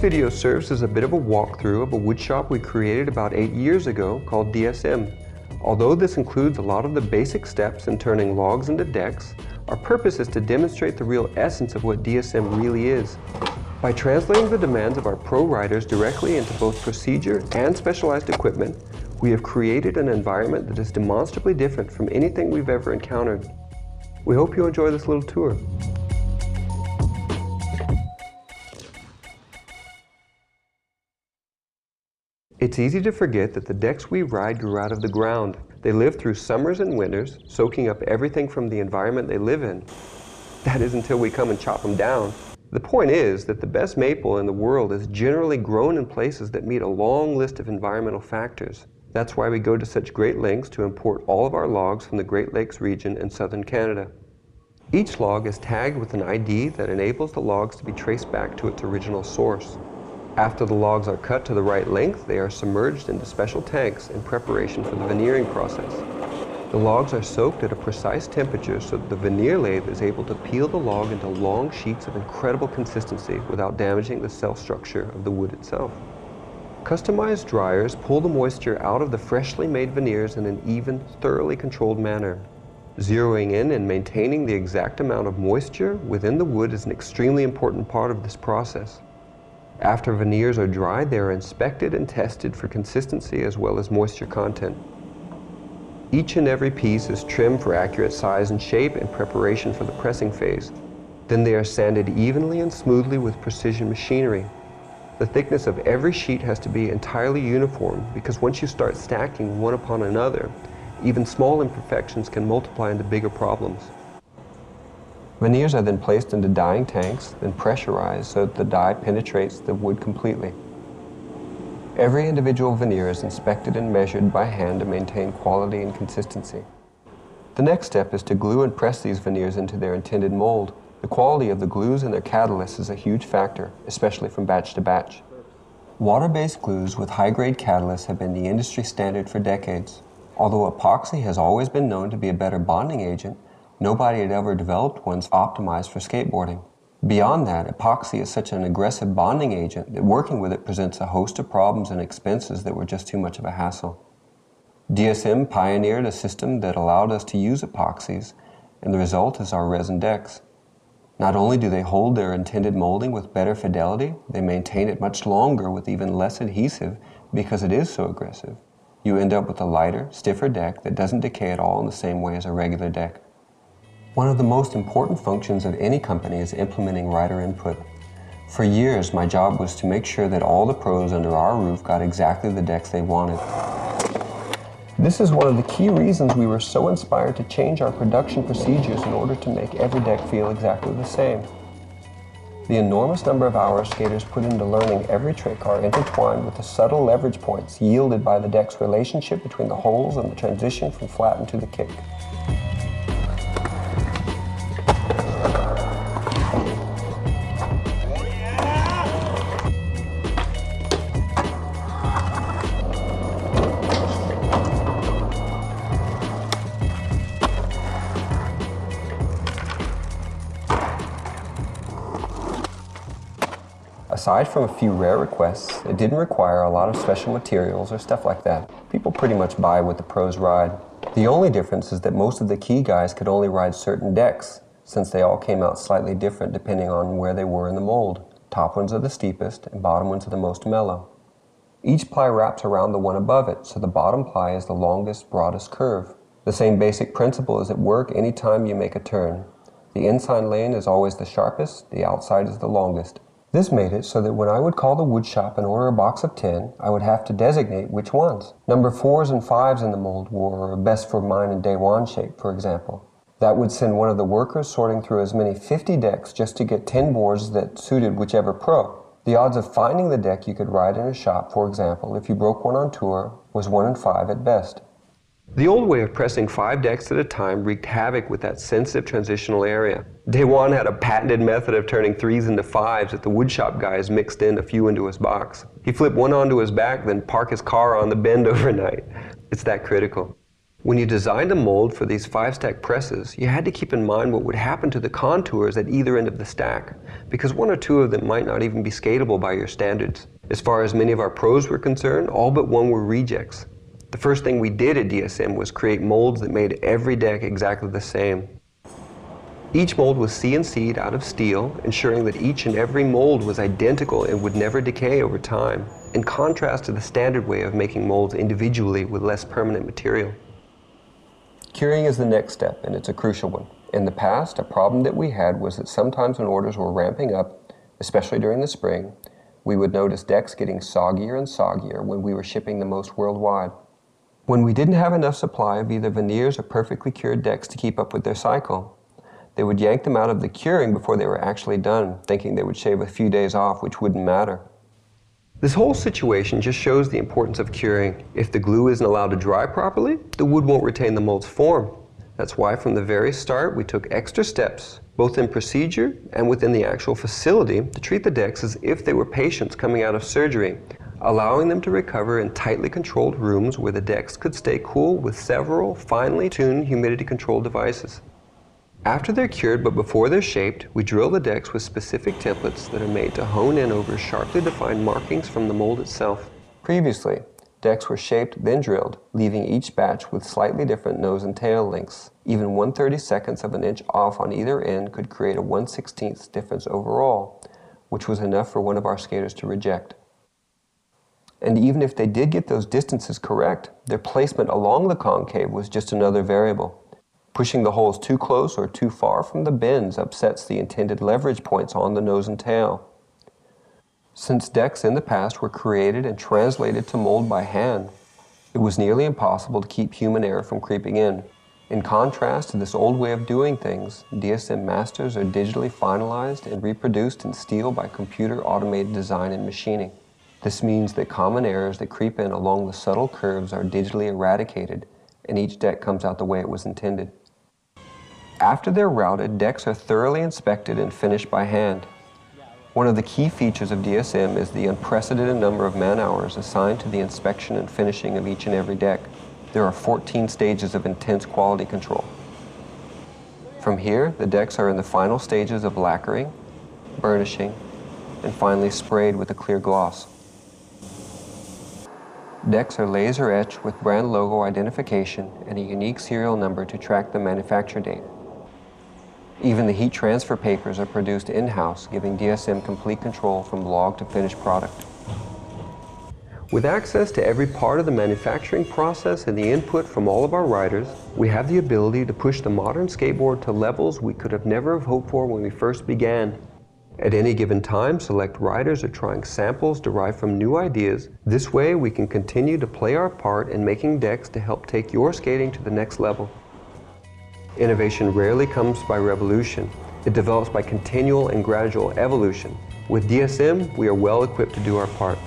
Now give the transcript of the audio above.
video serves as a bit of a walkthrough of a woodshop we created about 8 years ago called DSM. Although this includes a lot of the basic steps in turning logs into decks, our purpose is to demonstrate the real essence of what DSM really is. By translating the demands of our pro riders directly into both procedure and specialized equipment, we have created an environment that is demonstrably different from anything we've ever encountered. We hope you enjoy this little tour. It's easy to forget that the decks we ride grew out of the ground. They live through summers and winters, soaking up everything from the environment they live in. That is until we come and chop them down. The point is that the best maple in the world is generally grown in places that meet a long list of environmental factors. That's why we go to such great lengths to import all of our logs from the Great Lakes region and southern Canada. Each log is tagged with an ID that enables the logs to be traced back to its original source. After the logs are cut to the right length, they are submerged into special tanks in preparation for the veneering process. The logs are soaked at a precise temperature so that the veneer lathe is able to peel the log into long sheets of incredible consistency without damaging the cell structure of the wood itself. Customized dryers pull the moisture out of the freshly made veneers in an even, thoroughly controlled manner. Zeroing in and maintaining the exact amount of moisture within the wood is an extremely important part of this process. After veneers are dried, they are inspected and tested for consistency as well as moisture content. Each and every piece is trimmed for accurate size and shape in preparation for the pressing phase. Then they are sanded evenly and smoothly with precision machinery. The thickness of every sheet has to be entirely uniform because once you start stacking one upon another, even small imperfections can multiply into bigger problems. Veneers are then placed into dyeing tanks, then pressurized so that the dye penetrates the wood completely. Every individual veneer is inspected and measured by hand to maintain quality and consistency. The next step is to glue and press these veneers into their intended mold. The quality of the glues and their catalysts is a huge factor, especially from batch to batch. Water-based glues with high-grade catalysts have been the industry standard for decades. Although epoxy has always been known to be a better bonding agent, nobody had ever developed ones optimized for skateboarding. Beyond that, epoxy is such an aggressive bonding agent that working with it presents a host of problems and expenses that were just too much of a hassle. DSM pioneered a system that allowed us to use epoxies, and the result is our resin decks. Not only do they hold their intended molding with better fidelity, they maintain it much longer with even less adhesive because it is so aggressive. You end up with a lighter, stiffer deck that doesn't decay at all in the same way as a regular deck. One of the most important functions of any company is implementing rider input. For years, my job was to make sure that all the pros under our roof got exactly the decks they wanted. This is one of the key reasons we were so inspired to change our production procedures in order to make every deck feel exactly the same. The enormous number of hours skaters put into learning every trick are intertwined with the subtle leverage points yielded by the deck's relationship between the holes and the transition from flatten to the kick. Aside from a few rare requests, it didn't require a lot of special materials or stuff like that. People pretty much buy what the pros ride. The only difference is that most of the key guys could only ride certain decks, since they all came out slightly different depending on where they were in the mold. Top ones are the steepest and bottom ones are the most mellow. Each ply wraps around the one above it, so the bottom ply is the longest, broadest curve. The same basic principle is at work anytime you make a turn. The inside lane is always the sharpest, the outside is the longest. This made it so that when I would call the wood shop and order a box of 10, I would have to designate which ones. Number 4s and 5s in the mold were best for mine and day one shape, for example. That would send one of the workers sorting through as many 50 decks just to get 10 boards that suited whichever pro. The odds of finding the deck you could ride in a shop, for example, if you broke one on tour, was 1 in 5 at best. The old way of pressing 5 decks at a time wreaked havoc with that sensitive transitional area. Day one had a patented method of turning 3s into 5s that the woodshop guys mixed in a few into his box. He'd flip one onto his back, then park his car on the bend overnight. It's that critical. When you designed a mold for these 5-stack presses, you had to keep in mind what would happen to the contours at either end of the stack, because one or two of them might not even be skatable by your standards. As far as many of our pros were concerned, all but one were rejects. The first thing we did at DSM was create molds that made every deck exactly the same. Each mold was CNC'd out of steel, ensuring that each and every mold was identical and would never decay over time, in contrast to the standard way of making molds individually with less permanent material. Curing is the next step, and it's a crucial one. In the past, a problem that we had was that sometimes when orders were ramping up, especially during the spring, we would notice decks getting soggier and soggier when we were shipping the most worldwide. When we didn't have enough supply of either veneers or perfectly cured decks to keep up with their cycle, they would yank them out of the curing before they were actually done, thinking they would shave a few days off, which wouldn't matter. This whole situation just shows the importance of curing. If the glue isn't allowed to dry properly, the wood won't retain the mold's form. That's why from the very start we took extra steps, both in procedure and within the actual facility, to treat the decks as if they were patients coming out of surgery, allowing them to recover in tightly controlled rooms where the decks could stay cool with several finely tuned humidity control devices. After they're cured but before they're shaped, we drill the decks with specific templates that are made to hone in over sharply defined markings from the mold itself. Previously, decks were shaped then drilled, leaving each batch with slightly different nose and tail lengths. Even 1/32 of an inch off on either end could create a 1/16 difference overall, which was enough for one of our skaters to reject. And even if they did get those distances correct, their placement along the concave was just another variable. Pushing the holes too close or too far from the bends upsets the intended leverage points on the nose and tail. Since decks in the past were created and translated to mold by hand, it was nearly impossible to keep human error from creeping in. In contrast to this old way of doing things, DSM masters are digitally finalized and reproduced in steel by computer automated design and machining. This means that common errors that creep in along the subtle curves are digitally eradicated, and each deck comes out the way it was intended. After they're routed, decks are thoroughly inspected and finished by hand. One of the key features of DSM is the unprecedented number of man-hours assigned to the inspection and finishing of each and every deck. There are 14 stages of intense quality control. From here, the decks are in the final stages of lacquering, burnishing, and finally sprayed with a clear gloss. Decks are laser etched with brand logo identification and a unique serial number to track the manufacture date. Even the heat transfer papers are produced in-house, giving DSM complete control from log to finished product. With access to every part of the manufacturing process and the input from all of our riders, we have the ability to push the modern skateboard to levels we could have never have hoped for when we first began. At any given time, select riders are trying samples derived from new ideas. This way, we can continue to play our part in making decks to help take your skating to the next level. Innovation rarely comes by revolution. It develops by continual and gradual evolution. With DSM, we are well equipped to do our part.